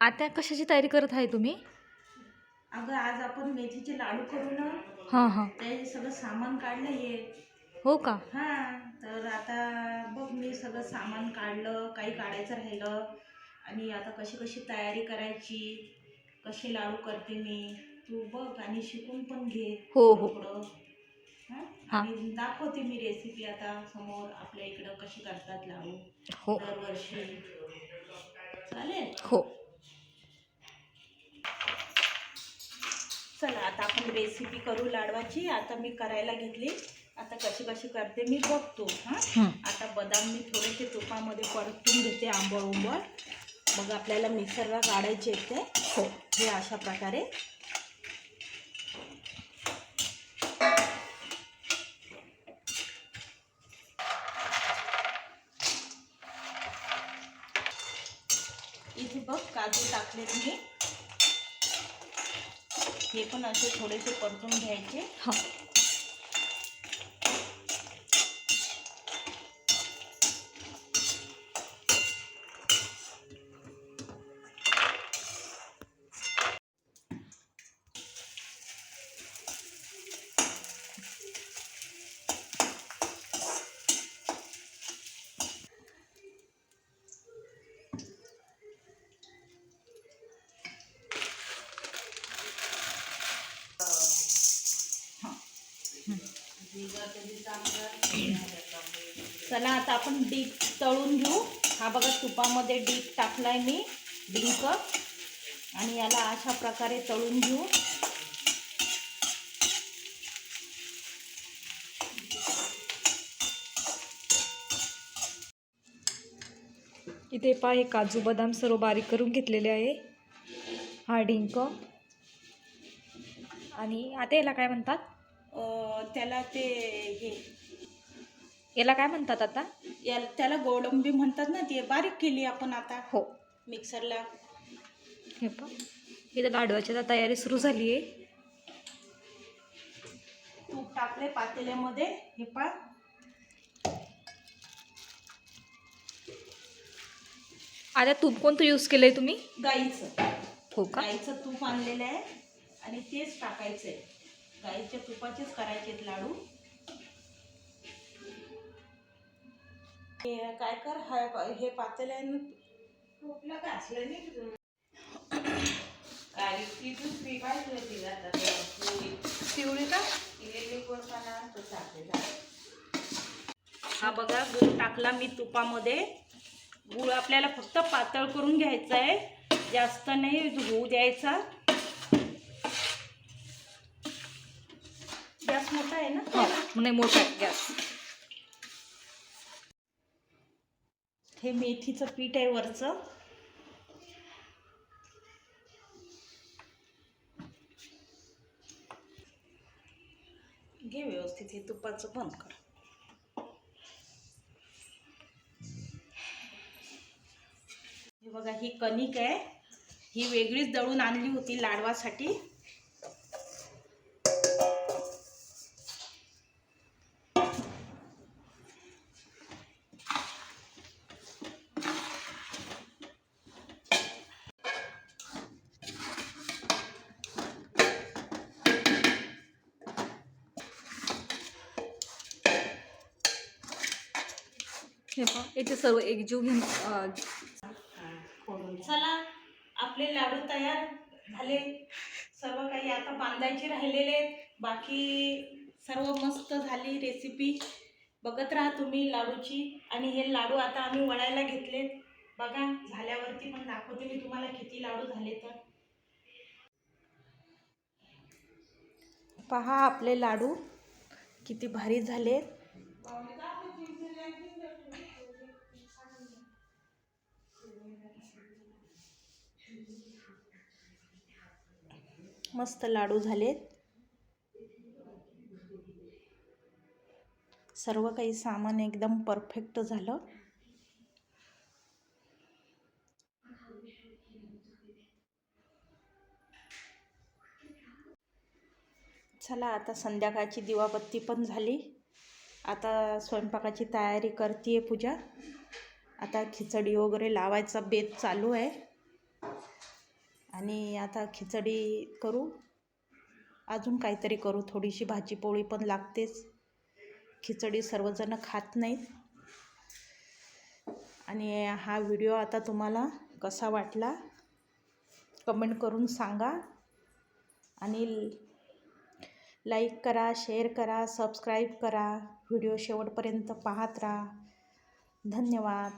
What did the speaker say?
आता कशाची तयारी करत आहे तुम्ही? अगं आज आपण मेथीचे लाडू करू ना. हां हां. ते सगळं सामान काढलं हे. हो का? हां, तर आता बघ मी सगळं सामान काढलं, काही काढायचं राहिलं आणि आता कशी कशी तयारी करायची, कसे लाडू करते मी, तू बघ आणि शिकून पण घे हो थोडं हो. थोडं. हां, हां. आणि दाखवते मी रेसिपी आता समोर आपल्या इकडं कशी करतात लाडू हो दरवर्षी. चालेल. हो. चला आता आपण रेसिपी करू लाडवाची. आता मी करायला घेतली. आता कशी कशी करते मी बघतो. हां, आता बदाम मी थोडेसे तुपामध्ये परतून घेते आंबळ उंबळ. मग आपल्याला मिक्सरला काढायचे आहेत ते. हो. हे अशा प्रकारे. इथे बघ काजू टाकलेत मी. हे पण असे थोडेसे परतून घ्यायचे. हां. चला आता आपण डीप तळून घेऊ. हा बघा तुपामध्ये डीप टाकलाय मी, डिंक, आणि याला अशा प्रकारे तळून घेऊ. इथे पहा हे काजू बदाम सर्व बारीक करून घेतलेले आहे. हा डिंक. आणि आता याला काय म्हणतात? त्याला ते हे याला काय म्हणतात आता? त्याला गोडंबी म्हणतात ना. ते बारीक केली आपण आता हो. मिक्सरला. हे पहा इथं लाडवाची आता तयारी सुरू झाली आहे. तूप टाकले पातेल्यामध्ये. हे पहा आता तूप कोणतं यूज केलंय तुम्ही? गाईचं. हो का? गाईचं तूप आणलेलं आहे आणि तेच टाकायचं आहे. गाईच्या तुपाचेच करायचे आहेत लाडू. काय कर, हे पातेलं आहे ना, तूपला घासलं नाही तुझं. पिवळी का? हा बघा गूळ टाकला मी तुपामध्ये. गूळ आपल्याला फक्त पातळ करून घ्यायचा आहे, जास्त नाही होऊ द्यायचा. गॅस मोठा आहे ना? नाही, मोठा आहे गॅस. हे मेथीचं पीठ आहे वरचं. घे व्यवस्थित. हे तुपाचं बंद कर. हे बघा ही कणिक आहे. ही वेगळीच दळून आणली होती लाडवासाठी. हे पहा इथे सर्व एकजीव घेऊन चला आपले लाडू तयार झाले. सर्व काही आता बांधायचे राहिलेले. बाकी सर्व मस्त झाली रेसिपी. बघत राहा तुम्ही लाडूची. आणि हे लाडू आता आम्ही वळायला घेतलेत. बघा झाल्यावरती पण दाखवते मी तुम्हाला किती लाडू झाले. तर पहा आपले लाडू किती भारी झाले. मस्त लाडू झालेत. सर्व काही सामान एकदम परफेक्ट झालं. चला आता संध्याकाळची दिवाबत्ती पण झाली. आता स्वयंपाकाची तयारी करते पूजा. आता खिचडी वगैरे लावायचा बेत चालू आहे. आणि आता खिचडी करू, अजून काहीतरी करू, थोडीशी भाजी पोळी पण लागतेच. खिचडी सर्वजण खात नाहीत. आणि हा व्हिडिओ आता तुम्हाला कसा वाटला कमेंट करून सांगा. आणि लाईक करा, शेअर करा, सबस्क्राईब करा. व्हिडिओ शेवटपर्यंत पाहत राहा. धन्यवाद.